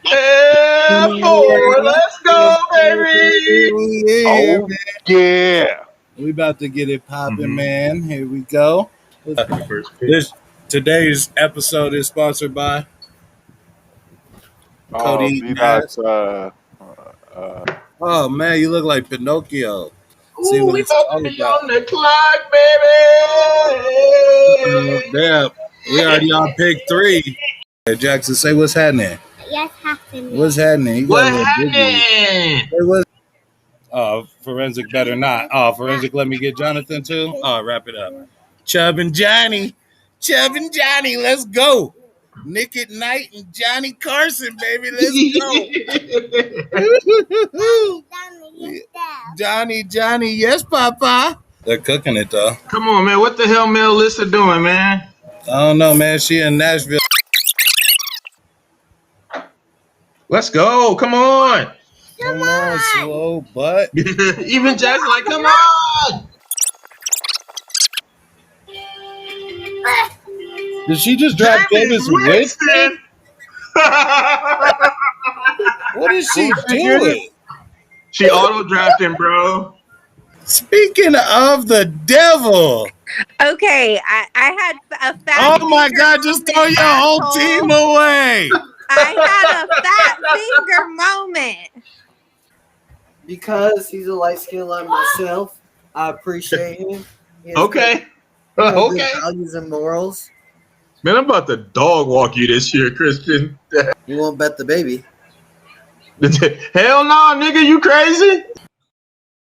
Yeah, four. Let's go, baby. Oh, yeah. We about to get it popping, Mhm. man. Here we go. The first pick. This today's episode is sponsored by Cody We about Nash. uh, Oh man, you look like Pinocchio. See Ooh, what we it's about all to be about. on the clock, Damn, we already on pick 3. Hey, Jackson, say what's happening. Yes, happening. What's happening? You got What a little busy. happening? Hey, what? Oh, forensic better not. Oh, forensic. Let me get Jonathan too. Oh, wrap it up. Chubb and Johnny. Chubb and Johnny. Let's go. Nick at Night and Johnny Carson, baby. Let's go. Johnny. Yes, Papa. They're cooking it though. Come on, man. What the hell Melissa doing, man? I don't know, man. She in Nashville. Let's go. Come on. Come on, slow butt. Even Jackson like, come on. Did she just drop Davis Winston? What is she doing? She auto drafting, bro. Speaking of the devil. Okay, I had a fat. Oh my God, just throw your whole team away. I had a fat finger moment. Because he's a light skin like myself, I appreciate him. He has Okay. good Okay. values and morals. Man, I'm about to dog walk you this year, Christian. You won't bet the baby. Hell no, nigga, you crazy?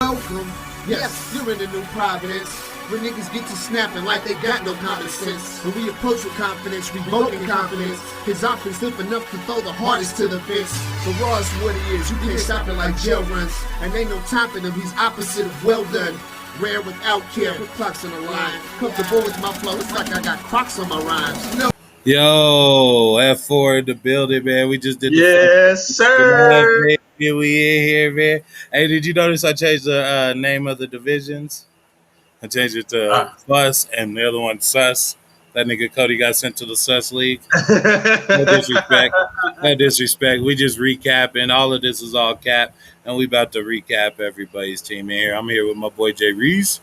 Welcome. Yes, you're in the new Providence. Where niggas get to snapping like they got no common sense. When we approach with confidence, revoking confidence. His offense limp enough to throw the hardest to the fence. The raw is what it is, you can't stop it like jail runs. And ain't no topping him, he's opposite of well done. Rare without care, put clocks on the line. Comfortable with my flow, it's like I got Crocs on my rhymes. No. Yo, F4 in the building, man. We just did the Yes, sir. Here we in here, man. Hey, did you notice I changed the name of the divisions? I changed it to Fuss and the other one Sus. That nigga Cody got sent to the Sus League. No disrespect. No disrespect. We just recapping. All of this is all cap. And we about to recap everybody's team in here. I'm here with my boy Jay Reese.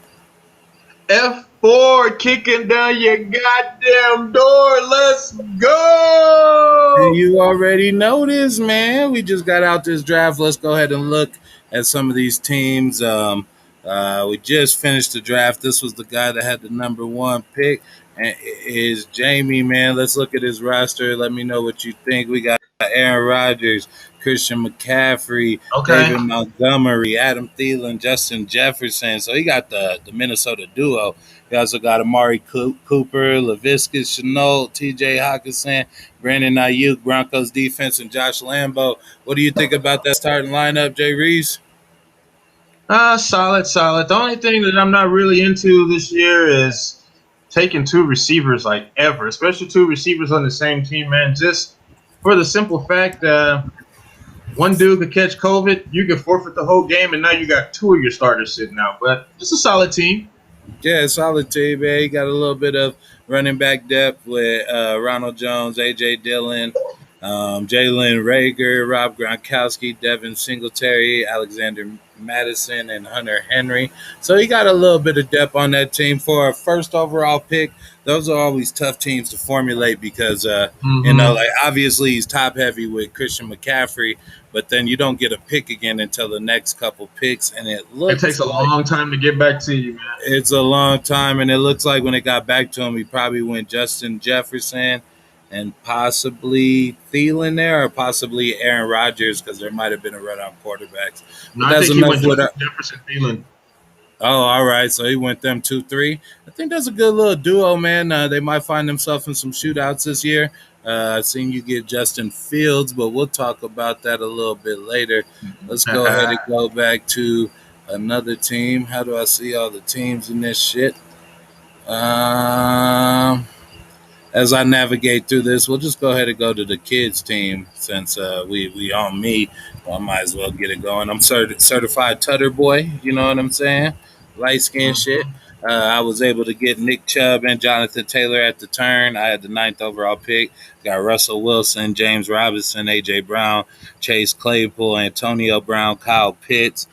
F4 kicking down your goddamn door. Let's go. And you already know this, man. We just got out this draft. Let's go ahead and look at some of these teams. We just finished the draft. This was the guy that had the number 1 pick. And it is Jamie, man. Let's look at his roster. Let me know what you think. We got Aaron Rodgers, Christian McCaffrey, David Montgomery, Adam Thielen, Justin Jefferson. So he got the Minnesota duo. He also got Amari Cooper, Laviska Shenault, TJ Hawkinson, Brandon Ayuk, Broncos defense, and Josh Lambo. What do you think about that starting lineup, Jay Reese? Solid. The only thing that I'm not really into this year is taking 2 receivers like ever, especially 2 receivers on the same team, man. Just for the simple fact one dude could catch COVID, you could forfeit the whole game, and now you got 2 of your starters sitting out. But it's a solid team. Yeah, solid team, man. You got a little bit of running back depth with Ronald Jones, A.J. Dillon, Jalen Rager, Rob Gronkowski, Devin Singletary, Alexander Madison, and Hunter Henry. So he got a little bit of depth on that team for a first overall pick. Those are always tough teams to formulate because, you know, like obviously he's top heavy with Christian McCaffrey, but then you don't get a pick again until the next couple picks. And it takes a long time to get back to you, man. It's a long time. And it looks like when it got back to him, he probably went Justin Jefferson and possibly Thielen there, or possibly Aaron Rodgers, because there might have been a run on quarterbacks. No, I think he went Jefferson Thielen. Oh, all right. So he went them 2-3. I think that's a good little duo, man. They might find themselves in some shootouts this year. I've seen you get Justin Fields, but we'll talk about that a little bit later. Let's go ahead and go back to another team. How do I see all the teams in this shit? As I navigate through this, we'll just go ahead and go to the kids team since we on me. Well, I might as well get it going. I'm certified Tutter boy. You know what I'm saying? Light skin shit. I was able to get Nick Chubb and Jonathan Taylor at the turn. I had the 9th overall pick. Got Russell Wilson, James Robinson, A.J. Brown, Chase Claypool, Antonio Brown, Kyle Pitts,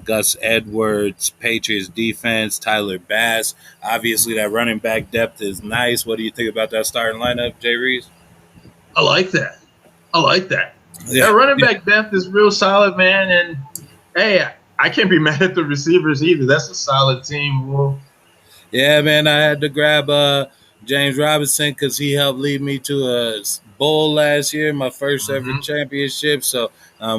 Gus Edwards, Patriots defense, Tyler Bass. Obviously, that running back depth is nice. What do you think about that starting lineup, Jay Reese? I like that. I like that. That Yeah. running back depth is real solid, man. And hey, I can't be mad at the receivers either. That's a solid team, Wolf. Yeah, man, I had to grab James Robinson because he helped lead me to a bowl last year, my first ever championship. So,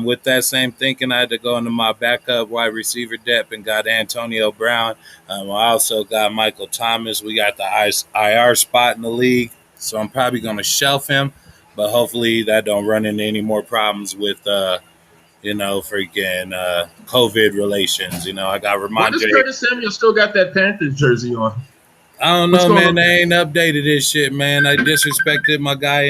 with that same thinking, I had to go into my backup wide receiver depth and got Antonio Brown. I also got Michael Thomas. We got the IR spot in the league, so I'm probably going to shelf him, but hopefully that don't run into any more problems with freaking COVID relations. I got Why does Ramondre. Curtis Samuel still got that Panthers jersey on? I don't What's know, going man. on? They ain't updated this shit, man. I disrespected my guy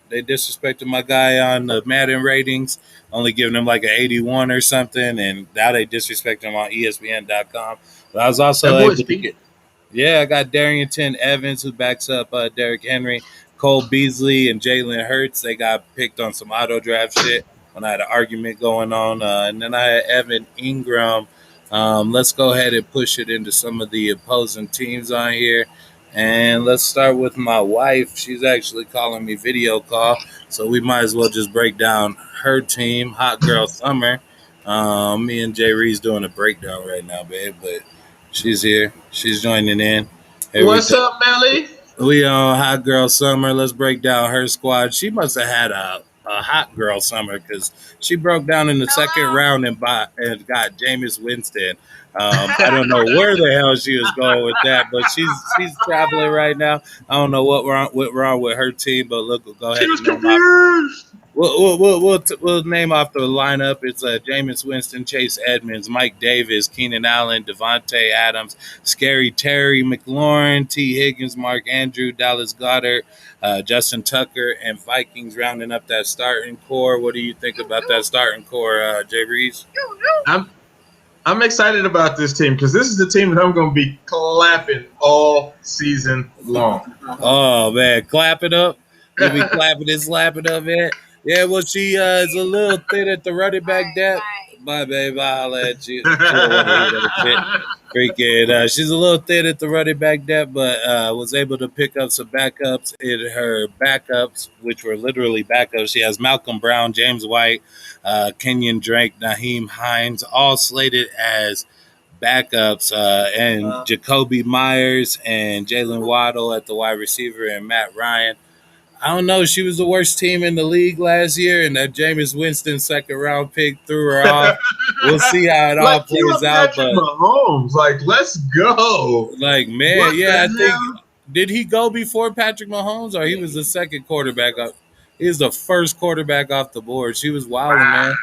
they disrespected my guy on the Madden ratings, only giving him like an 81 or something, and now they disrespect him on ESPN.com. But I was also That boy's able to get. Yeah, I got Darrington Evans, who backs up Derrick Henry, Cole Beasley, and Jalen Hurts. They got picked on some auto draft shit when I had an argument going on. And then I had Evan Ingram. Let's go ahead and push it into some of the opposing teams on here. And let's start with my wife. She's actually calling me video call. So we might as well just break down her team, Hot Girl Summer. Me and Jay Reed's doing a breakdown right now, babe. But she's here. She's joining in. What's up, Melly? We on Hot Girl Summer. Let's break down her squad. She must have had a hot girl summer because she broke down in the second round and got Jameis Winston. I don't know where the hell she was going with that, but she's traveling right now. I don't know what wrong with her team, but look, go ahead. She was confused. We'll name off the lineup. It's Jameis Winston, Chase Edmonds, Mike Davis, Keenan Allen, Devontae Adams, Scary Terry McLaurin, T. Higgins, Mark Andrew, Dallas Goedert, Justin Tucker, and Vikings rounding up that starting core. What do you think about that starting core, Jay Reese? I'm excited about this team because this is the team that I'm going to be clapping all season long. Oh, man. Clap it up. You be clapping and slapping up, man. Yeah, well, she is a little thin at the running back depth. Bye, babe. I'll let you. Freaking, she's a little thin at the running back depth, but was able to pick up some backups in her backups, which were literally backups. She has Malcolm Brown, James White, Kenyon Drake, Naheem Hines, all slated as backups, and Jacoby Myers and Jalen Waddle at the wide receiver and Matt Ryan. I don't know. She was the worst team in the league last year, and that Jameis Winston second round pick threw her off. We'll see how it all plays out. But Mahomes, let's go. Man, what I think did he go before Patrick Mahomes, or he was the second quarterback up? He was the first quarterback off the board. She was wilding, man.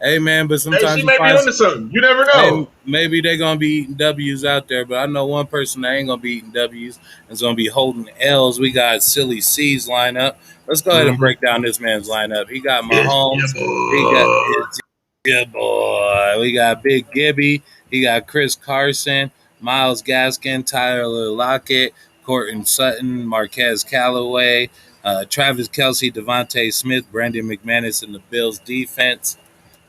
Hey, man, but sometimes she may be onto something. You never know. Maybe they're going to be eating W's out there, but I know one person that ain't going to be eating W's and is going to be holding L's. We got Silly C's lineup. Let's go ahead and break down this man's lineup. He got Mahomes. Boy. We got Big Gibby. He got Chris Carson, Myles Gaskin, Tyler Lockett, Courtland Sutton, Marquez Callaway, Travis Kelce, Devontae Smith, Brandon McManus in the Bills defense.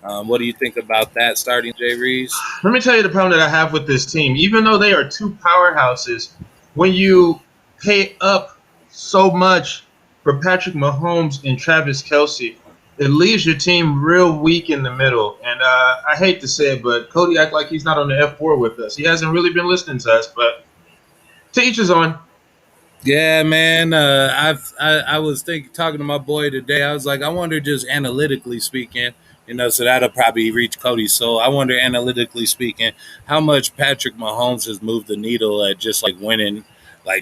What do you think about that starting, Jay Reese? Let me tell you the problem that I have with this team. Even though they are two powerhouses, when you pay up so much for Patrick Mahomes and Travis Kelce, it leaves your team real weak in the middle. And I hate to say it, but Cody act like he's not on the F4 with us. He hasn't really been listening to us, but to each his own. Yeah, man. I was talking to my boy today. I was like, I wonder, just analytically speaking, so that'll probably reach Cody's soul. I wonder, analytically speaking, how much Patrick Mahomes has moved the needle at just winning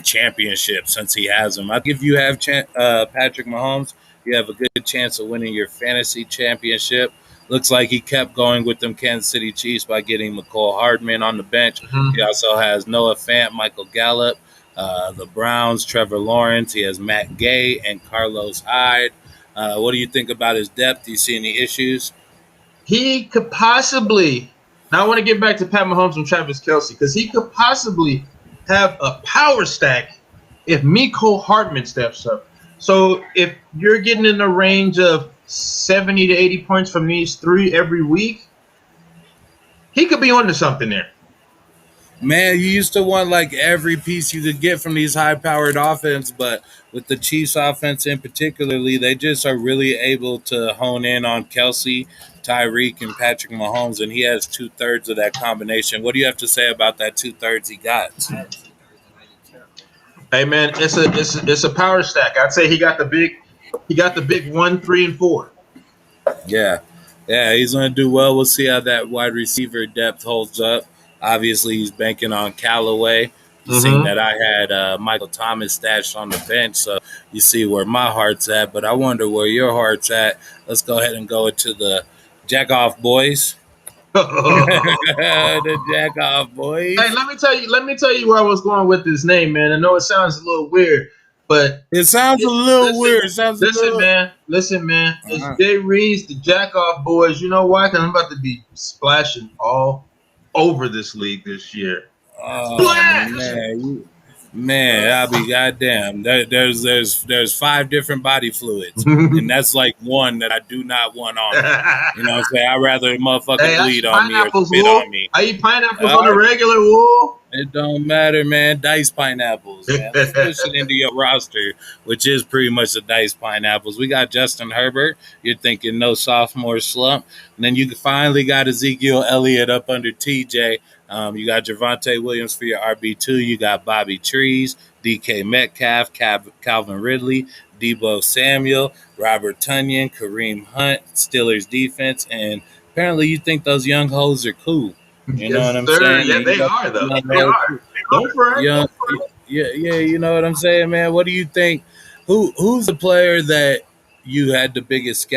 championships since he has them. I think if you have Patrick Mahomes, you have a good chance of winning your fantasy championship. Looks like he kept going with them Kansas City Chiefs by getting McCole Hardman on the bench. Mm-hmm. He also has Noah Fant, Michael Gallup, the Browns, Trevor Lawrence. He has Matt Gay and Carlos Hyde. What do you think about his depth? Do you see any issues? He could possibly Now I want to get back to Pat Mahomes and Travis Kelce because he could possibly have a power stack if Mecole Hardman steps up. So if you're getting in the range of 70 to 80 points from these three every week, he could be onto something there. Man, you used to want like every piece you could get from these high-powered offense, but with the Chiefs offense in particularly, they just are really able to hone in on Kelsey, Tyreek, and Patrick Mahomes, and he has 2/3 of that combination. What do you have to say about that 2/3 he got? Hey man, it's a power stack. I'd say he got the big 1, 3, and 4. Yeah. Yeah, he's going to do well. We'll see how that wide receiver depth holds up. Obviously, he's banking on Callaway. You seen that I had Michael Thomas stashed on the bench, so you see where my heart's at. But I wonder where your heart's at. Let's go ahead and go into the Jack-Off Boys. The Jack-Off Boys. Hey, let me tell you where I was going with this name, man. I know it sounds a little weird, but It sounds a little weird. It sounds listen, man. It's Jay Reed's the Jack-Off Boys. You know why? Because I'm about to be splashing all over this league this year. Oh, man, I'll be goddamn. There's 5 different body fluids, and that's like one that I do not want on me. You know what I'm saying? I'd rather a motherfucker bleed on me or spit on me. I eat pineapples on the regular, wool. It don't matter, man. Diced pineapples, man. Let's push it into your roster, which is pretty much the diced pineapples. We got Justin Herbert. You're thinking no sophomore slump. And then you finally got Ezekiel Elliott up under TJ. You got Javonte Williams for your RB2. You got Bobby Trees, DK Metcalf, Calvin Ridley, Debo Samuel, Robert Tonyan, Kareem Hunt, Steelers defense. And apparently you think those young hoes are cool. You know what I'm saying? Yeah, they are, though. They are. Don't front. Yeah, you know what I'm saying, man? What do you think? Who's the player that you had the biggest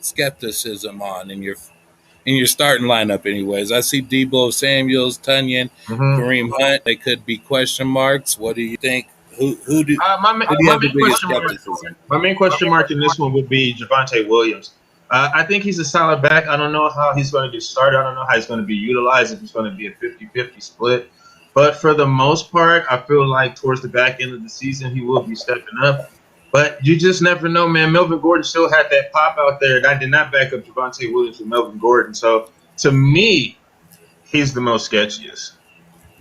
skepticism on in your starting lineup anyways? I see Debo Samuels, Tonyan, Kareem Hunt. They could be question marks. What do you think? Who do you have the biggest skepticism? My main question mark in this one would be Javonte Williams. I think he's a solid back. I don't know how he's going to get started. I don't know how he's going to be utilized, if it's going to be a 50-50 split. But for the most part, I feel like towards the back end of the season, he will be stepping up. But you just never know, man. Melvin Gordon still had that pop out there, and I did not back up Javonte Williams with Melvin Gordon. So, to me, he's the most sketchiest.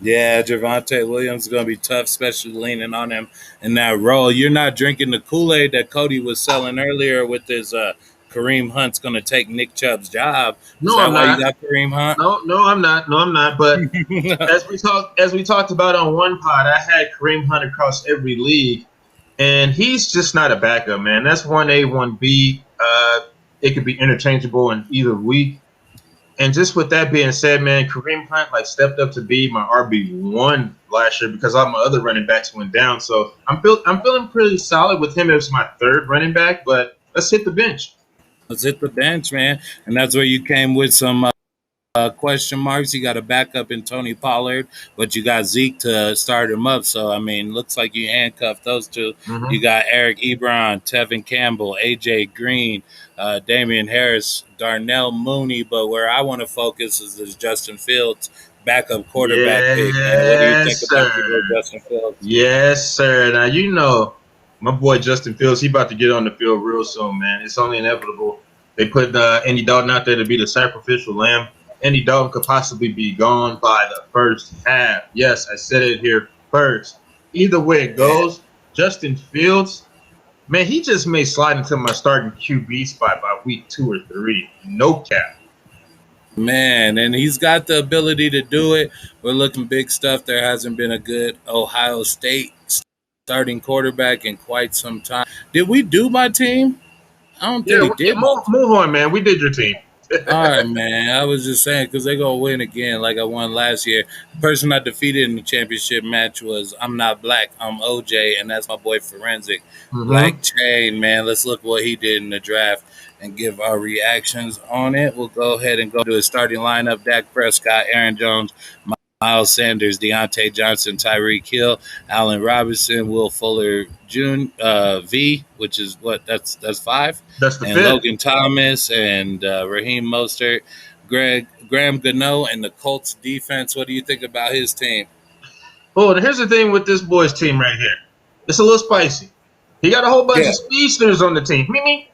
Yeah, Javonte Williams is going to be tough, especially leaning on him in that role. You're not drinking the Kool-Aid that Cody was selling earlier with his Kareem Hunt's going to take Nick Chubb's job. No, I'm not. You got Kareem Hunt? No, I'm not. But as we talked about on one pod, I had Kareem Hunt across every league, and he's just not a backup, man. That's 1A, 1B. It could be interchangeable in either week. And just with that being said, man, Kareem Hunt stepped up to be my RB1 last year because all my other running backs went down. So I'm feeling pretty solid with him as my third running back. But let's hit the bench. Let's hit the bench, man. And that's where you came with some question marks. You got a backup in Tony Pollard, but you got Zeke to start him up. So, I mean, looks like you handcuffed those two. You got Eric Ebron, Tevin Campbell, A.J. Green, Damian Harris, Darnell Mooney. But where I want to focus is this Justin Fields backup quarterback pick. Man. What do you think about Justin Fields? Yes, sir. Now, you know, my boy Justin Fields, he about to get on the field real soon, man. It's only inevitable. They put Andy Dalton out there to be the sacrificial lamb. Andy Dalton could possibly be gone by the first half. Yes, I said it here first. Either way it goes, Justin Fields, man, he just may slide into my starting QB spot by week 2 or 3. No cap. Man, and he's got the ability to do it. We're looking big stuff. There hasn't been a good Ohio State starting quarterback in quite some time. Did we do my team? I don't think we did. Move on, man. We did your team. All right, man. I was just saying because they're going to win again like I won last year. The person I defeated in the championship match was I'm not black, I'm OJ, and that's my boy Forensic. Black Chain, man. Let's look what he did in the draft and give our reactions on it. We'll go ahead and go to his starting lineup. Dak Prescott, Aaron Jones, Miles Sanders, Deontay Johnson, Tyreek Hill, Allen Robinson, Will Fuller Jr., V, which is what? That's 5. That's the and fifth. Logan Thomas and Raheem Mostert. Graham Gano and the Colts defense. What do you think about his team? Oh, here's the thing with this boy's team right here. It's a little spicy. He got a whole bunch of speedsters on the team. Me.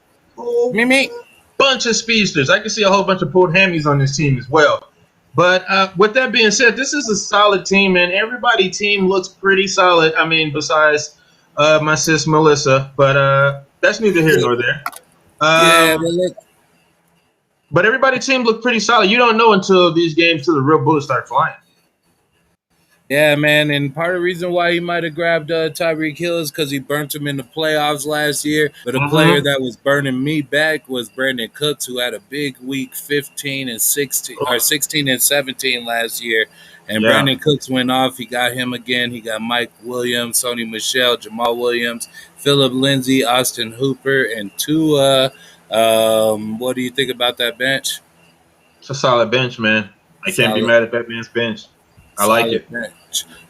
Bunch of speedsters. I can see a whole bunch of pulled hammies on this team as well. But with that being said, this is a solid team, and everybody's team looks pretty solid. I mean, besides my sis Melissa, but that's neither here nor there. But everybody's team looked pretty solid. You don't know until these games, till the real bullets start flying. Yeah, man, and part of the reason why he might have grabbed Tyreek Hill is because he burnt him in the playoffs last year. But a player that was burning me back was Brandon Cooks, who had a big week 16 and 17 last year. And Brandon Cooks went off. He got him again. He got Mike Williams, Sony Michel, Jamal Williams, Phillip Lindsay, Austin Hooper, and Tua. What do you think about that bench? It's a solid bench, man. I can't be mad at that man's bench. I like it. Bench.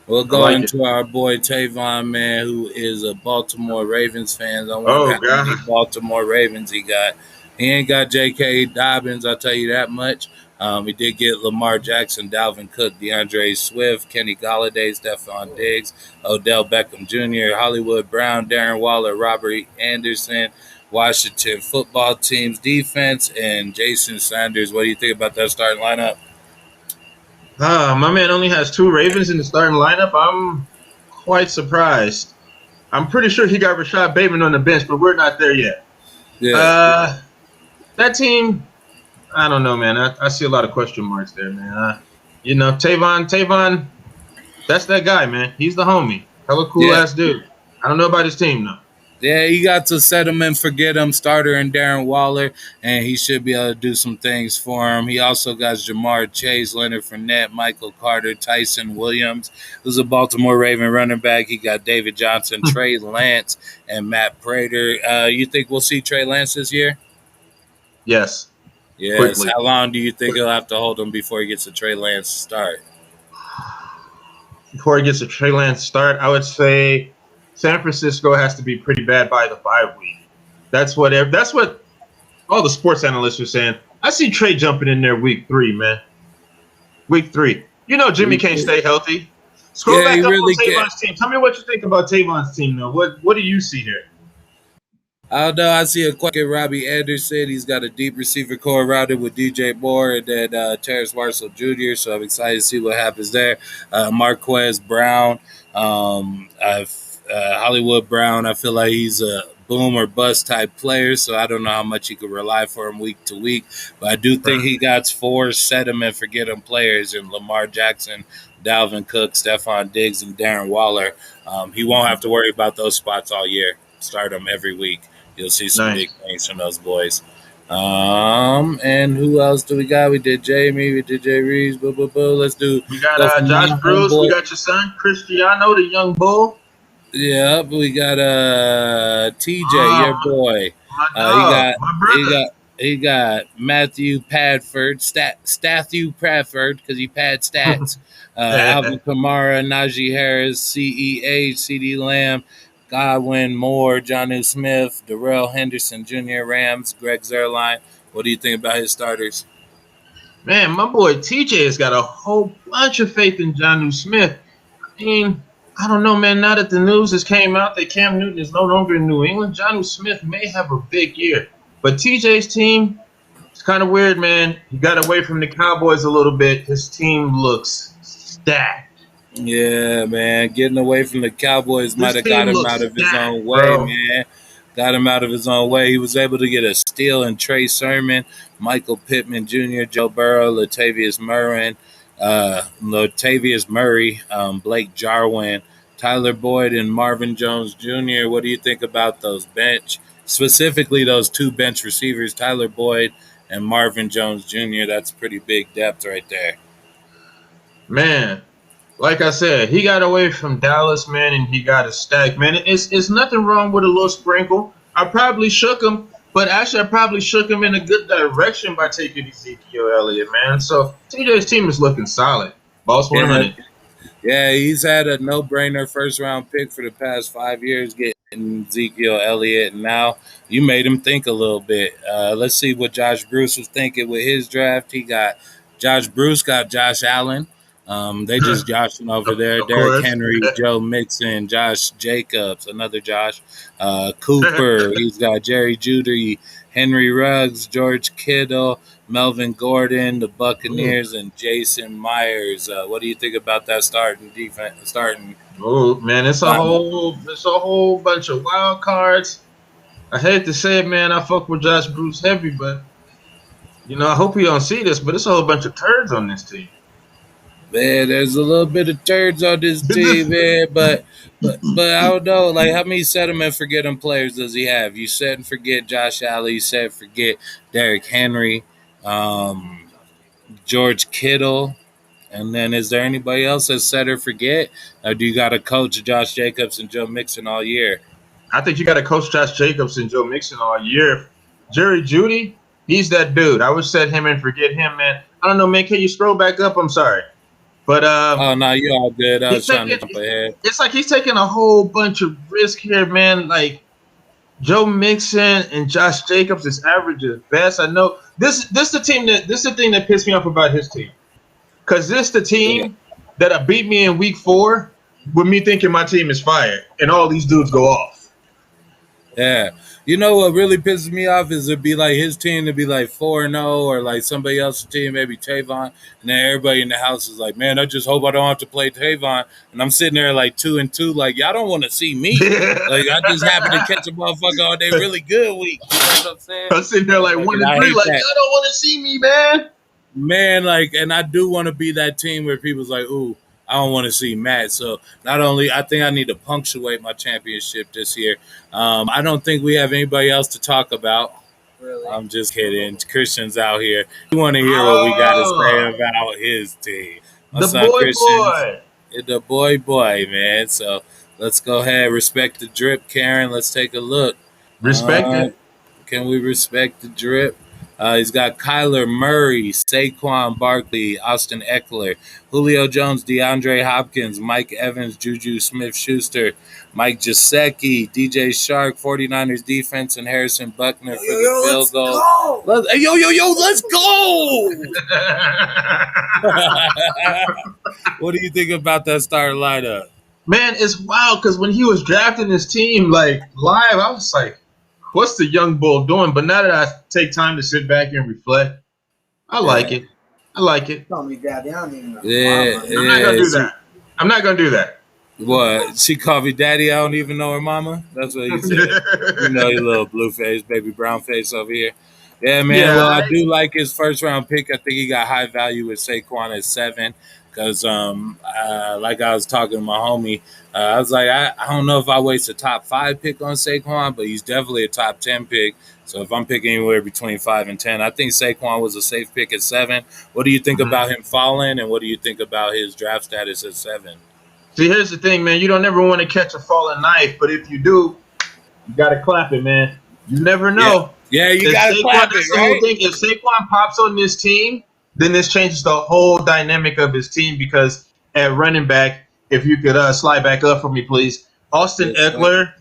We'll go into our boy Tavon, man, who is a Baltimore Ravens fan. I wonder how many Baltimore Ravens he got. He ain't got J.K. Dobbins, I'll tell you that much. He did get Lamar Jackson, Dalvin Cook, DeAndre Swift, Kenny Golladay, Stephon Diggs, Odell Beckham Jr., Hollywood Brown, Darren Waller, Robert Anderson, Washington football team's defense, and Jason Sanders. What do you think about that starting lineup? My man only has 2 Ravens in the starting lineup. I'm quite surprised. I'm pretty sure he got Rashad Bateman on the bench, but we're not there yet. Yeah. That team, I don't know, man. I see a lot of question marks there, man. Tavon, that's that guy, man. He's the homie. Hella cool-ass dude. I don't know about his team, though. Yeah, he got to set him and forget him, starter and Darren Waller, and he should be able to do some things for him. He also got Jamar Chase, Leonard Fournette, Michael Carter, Tyson Williams, who's a Baltimore Raven running back. He got David Johnson, Trey Lance, and Matt Prater. You think we'll see Trey Lance this year? Yes. Yes. Quickly. How long do you think he'll have to hold him before he gets a Trey Lance start? Before he gets a Trey Lance start, I would say San Francisco has to be pretty bad by the 5 week. That's what all the sports analysts are saying. I see Trey jumping in there week 3, man. Week 3. You know Jimmy can't stay healthy. Scroll back up on Tavon's team. Tell me what you think about Tavon's team, though. What do you see here? I don't know. I see a quick Robbie Anderson. He's got a deep receiver core routed with DJ Moore and then Terrace Marshall Jr., so I'm excited to see what happens there. Marquez Brown. Hollywood Brown, I feel like he's a boom or bust type player, so I don't know how much you could rely for him week to week. But I do think he got 4 set him and forget him players in Lamar Jackson, Dalvin Cook, Stephon Diggs, and Darren Waller. He won't have to worry about those spots all year. Start them every week. You'll see some big things from those boys. And who else do we got? We did Jamie, we did Jay Reeves, Let's do. We got Josh Bruce. We got your son Cristiano, the young bull. Yeah, we got TJ, your boy. He got Matthew Padford, Stathu Bradford, because he pad stats. Alvin Kamara, Najee Harris, CEH, CD Lamb, Godwin Moore, Jonnu Smith, Darrell Henderson Jr., Rams, Greg Zuerlein. What do you think about his starters? Man, my boy TJ has got a whole bunch of faith in Jonnu Smith. I mean, I don't know, man. Now that the news has came out that Cam Newton is no longer in New England, Jonnu Smith may have a big year. But TJ's team, it's kind of weird, man. He got away from the Cowboys a little bit. His team looks stacked. Yeah, man. Getting away from the Cowboys might have got him out of his own way, man. Got him out of his own way. He was able to get a steal in Trey Sermon, Michael Pittman Jr., Joe Burrow, Latavius Murray, Blake Jarwin, Tyler Boyd, and Marvin Jones Jr. What do you think about those bench? Specifically, those 2 bench receivers, Tyler Boyd and Marvin Jones Jr. That's pretty big depth right there. Man, like I said, he got away from Dallas, man, and he got a stack, man. It's nothing wrong with a little sprinkle. I probably shook him, but actually I probably shook him in a good direction by taking Ezekiel Elliott, man. So TJ's team is looking solid. Boss 100. Yeah, he's had a no-brainer first-round pick for the past 5 years, getting and Ezekiel Elliott. And now you made him think a little bit. Let's see what Josh Bruce was thinking with his draft. He got Josh Bruce, got Josh Allen. They just joshing over there. Of Derrick course. Henry, Joe Mixon, Josh Jacobs, another Josh. Cooper, he's got Jerry Jeudy, Henry Ruggs, George Kittle, Melvin Gordon, the Buccaneers, and Jason Myers. What do you think about that starting defense? Starting Oh man, it's a whole bunch of wild cards. I hate to say it, man. I fuck with Josh Bruce heavy, but I hope he don't see this. But it's a whole bunch of turds on this team. Man, there's a little bit of turds on this team, man. But I don't know. Like, how many set him and forget him players does he have? You set and forget Josh Allen. You set and forget Derrick Henry, George Kittle. And then is there anybody else that set or forget? Or do you got to coach Josh Jacobs and Joe Mixon all year? I think you got to coach Josh Jacobs and Joe Mixon all year. Jerry Jeudy, he's that dude. I would set him and forget him, man. I don't know, man. Can you scroll back up? I'm sorry. But oh no, you all good. I was trying to jump ahead. It's like he's taking a whole bunch of risk here, man. Like Joe Mixon and Josh Jacobs is average at best. I know this the thing that pissed me off about his team. Because this the team that beat me in week 4 with me thinking my team is fired and all these dudes go off. Yeah. You know what really pisses me off is it'd be like his team to be like 4-0 or like somebody else's team, maybe Tavon, and then everybody in the house is like, man, I just hope I don't have to play Tavon. And I'm sitting there like 2-2, like, y'all don't want to see me. Like, I just happen to catch a motherfucker on their really good week. You know what I'm saying? I'm sitting there like 1-3, like, y'all don't want to see me, man. Man, like, and I do want to be that team where people's like, ooh, I don't want to see Matt. So not only, I think I need to punctuate my championship this year. I don't think we have anybody else to talk about. Really? I'm just kidding. Christian's out here. We want to hear what we got to say about his team. My son the boy, man. So let's go ahead. Respect the drip, Karen. Let's take a look. Respect it. Can we respect the drip? He's got Kyler Murray, Saquon Barkley, Austin Eckler, Julio Jones, DeAndre Hopkins, Mike Evans, Juju Smith-Schuster, Mike Gesicki, DJ Shark, 49ers defense, and Harrison Buckner for the field goal. Let's go! What do you think about that starting lineup? Man, it's wild because when he was drafting his team, like, live, I was like, what's the young bull doing? But now that I take time to sit back and reflect, I like it. I like it. Call me daddy. I don't even know. I'm not gonna do that. I'm not gonna do that. What? She called me daddy. I don't even know her mama. That's what he said. You know, your little blue face, baby brown face over here. Yeah, man. Yeah, well, I do like his first round pick. I think he got high value with Saquon at 7. Because, like I was talking to my homie, I was like, I don't know if I waste a top 5 pick on Saquon, but he's definitely a top 10 pick. So if I'm picking anywhere between 5 and 10, I think Saquon was a safe pick at 7. What do you think about him falling, and what do you think about his draft status at 7? See, here's the thing, man. You don't ever want to catch a falling knife, but if you do, you got to clap it, man. You never know. Yeah, you got to clap it, right? If Saquon pops on this team, then this changes the whole dynamic of his team because at running back, if you could slide back up for me, please. Austin Eckler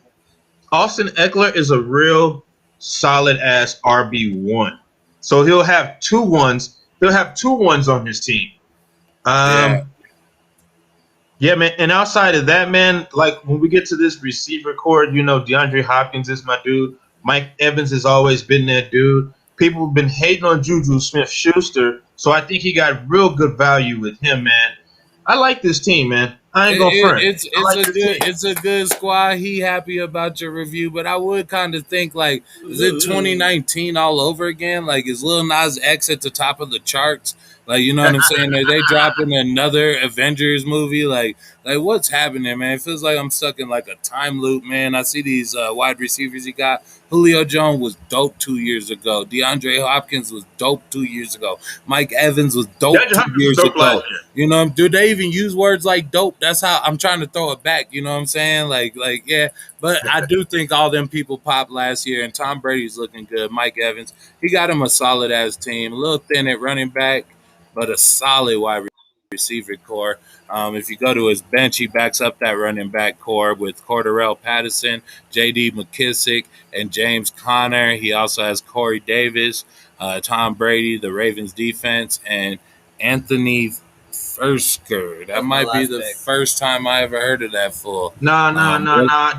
is a real solid-ass RB1. So he'll have 2 1s. He'll have 2 1s on his team. Yeah, man. And outside of that, man, like when we get to this receiver core, DeAndre Hopkins is my dude. Mike Evans has always been that dude. People have been hating on Juju Smith-Schuster, so I think he got real good value with him, man. I like this team, man. I ain't gonna front. It's a good squad. He happy about your review, but I would kind of think like, is it 2019 all over again? Like, is Lil Nas X at the top of the charts? Like, you know what I'm saying? Are they dropping another Avengers movie? Like what's happening, man? It feels like I'm stuck in like a time loop, man. I see these wide receivers he got. Julio Jones was dope 2 years ago. DeAndre Hopkins was dope 2 years ago. Mike Evans was dope 2 years ago. You know, do they even use words like dope? That's how I'm trying to throw it back. You know what I'm saying? Like, yeah. But I do think all them people popped last year, and Tom Brady's looking good. Mike Evans, he got him a solid ass team, a little thin at running back, but a solid wide receiver. receiver core. If you go to his bench, he backs up that running back core with Cordarrelle Patterson, J.D. McKissick, and James Conner. He also has Corey Davis, Tom Brady, the Ravens defense, and Anthony Fursker. That might be the first time I ever heard of that fool. No.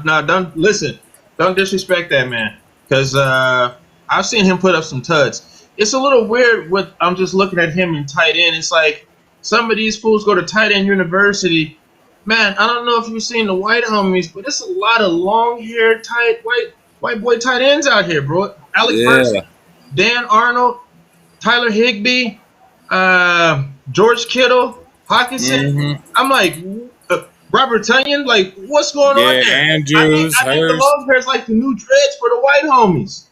Don't listen. Don't disrespect that man. Because I've seen him put up some tuds. It's a little weird. I'm just looking at him in tight end. It's like some of these fools go to tight end university. Man, I don't know if you've seen the white homies, but it's a lot of long-haired, white boy tight ends out here, bro. Alec Burks, Dan Arnold, Tyler Higbee, George Kittle, Hawkinson. Mm-hmm. I'm like, Robert Tunyon, like, what's going on there? Andrews, I think the long hair is like the new dreads for the white homies.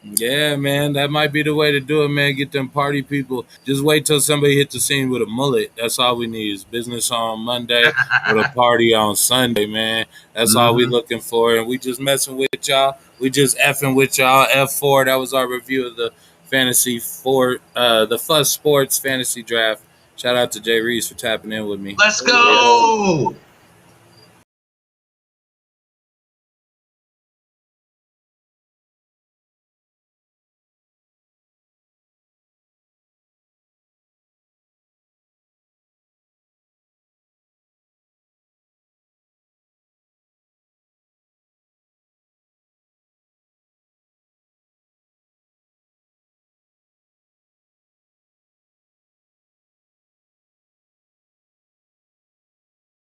Yeah, man, that might be the way to do it, man. Get them party people. Just wait till somebody hit the scene with a mullet. That's all we need is business on Monday with a party on Sunday, man. That's all we looking for. And we just messing with y'all. We just effing with y'all. F4, that was our review of the the Fuss Sports Fantasy Draft. Shout out to Jay Reese for tapping in with me. Let's go.